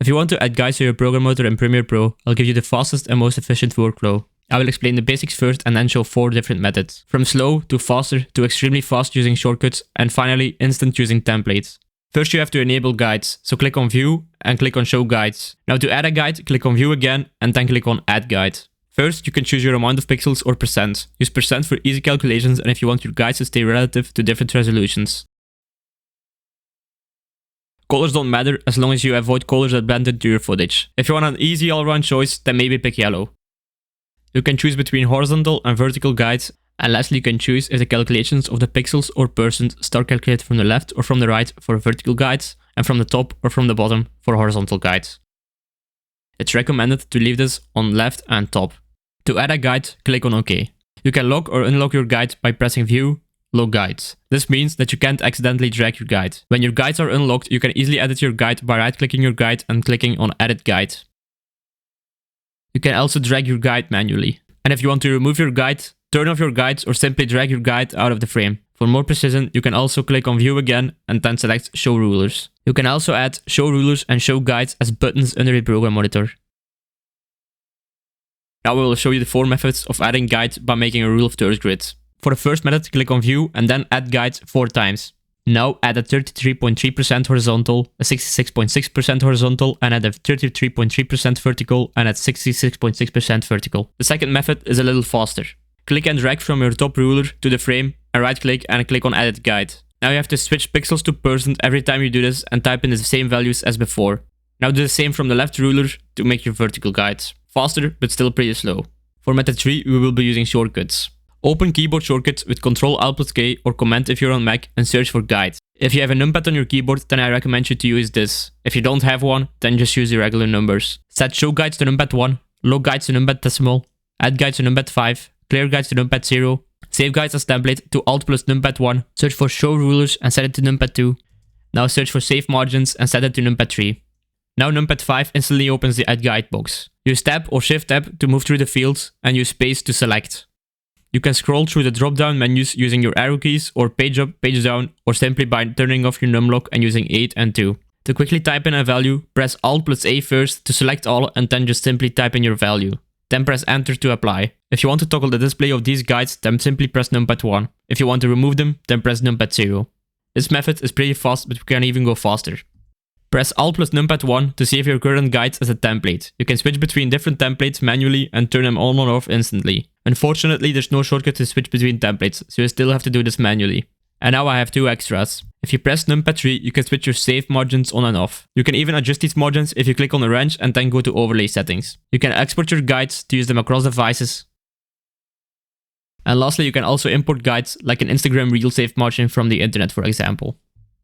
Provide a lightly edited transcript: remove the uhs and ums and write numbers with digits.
If you want to add guides to your program editor in Premiere Pro, I'll give you the fastest and most efficient workflow. I will explain the basics first and then show 4 different methods. From slow to faster to extremely fast using shortcuts, and finally instant using templates. First you have to enable guides, so click on View and click on Show Guides. Now to add a guide, click on View again and then click on Add Guide. First, you can choose your amount of pixels or percent. Use percent for easy calculations and if you want your guides to stay relative to different resolutions. Colors don't matter as long as you avoid colors that blend into your footage. If you want an easy all-around choice, then maybe pick yellow. You can choose between horizontal and vertical guides, and lastly you can choose if the calculations of the pixels or percent start calculated from the left or from the right for vertical guides, and from the top or from the bottom for horizontal guides. It's recommended to leave this on left and top. To add a guide, click on OK. You can lock or unlock your guide by pressing View, Lock Guides. This means that you can't accidentally drag your guide. When your guides are unlocked, you can easily edit your guide by right-clicking your guide and clicking on Edit Guide. You can also drag your guide manually. And if you want to remove your guide, turn off your guides or simply drag your guide out of the frame. For more precision, you can also click on View again and then select Show Rulers. You can also add Show Rulers and Show Guides as buttons under the program monitor. Now we will show you the 4 methods of adding guides by making a rule of thirds grid. For the first method, click on View and then Add Guides 4 times. Now add a 33.3% horizontal, a 66.6% horizontal, and add a 33.3% vertical, and at 66.6% vertical. The second method is a little faster. Click and drag from your top ruler to the frame, and right click and click on Edit Guide. Now you have to switch pixels to percent every time you do this and type in the same values as before. Now do the same from the left ruler to make your vertical guides. Faster, but still pretty slow. For method 3, we will be using shortcuts. Open keyboard shortcuts with Ctrl-Alt+K or Command if you're on Mac and search for guide. If you have a numpad on your keyboard, then I recommend you to use this. If you don't have one, then just use the regular numbers. Set Show Guides to numpad 1, Lock Guides to numpad decimal, Add Guides to numpad 5, Clear Guides to numpad 0, Save Guides as template to Alt plus numpad 1, search for Show Rulers and set it to numpad 2. Now search for Save Margins and set it to numpad 3. Now numpad 5 instantly opens the Add Guide box. Use Tab or Shift Tab to move through the fields and use Space to select. You can scroll through the drop-down menus using your arrow keys or page up, page down, or simply by turning off your numlock and using 8 and 2. To quickly type in a value, press Alt plus A first to select all and then just simply type in your value. Then press Enter to apply. If you want to toggle the display of these guides, then simply press numpad 1. If you want to remove them, then press numpad 0. This method is pretty fast, but we can even go faster. Press Alt plus numpad 1 to save your current guides as a template. You can switch between different templates manually and turn them on or off instantly. Unfortunately, there's no shortcut to switch between templates, so you still have to do this manually. And now I have 2 extras. If you press numpad 3, you can switch your save margins on and off. You can even adjust these margins if you click on the wrench and then go to overlay settings. You can export your guides to use them across devices. And lastly, you can also import guides like an Instagram reel save margin from the internet, for example.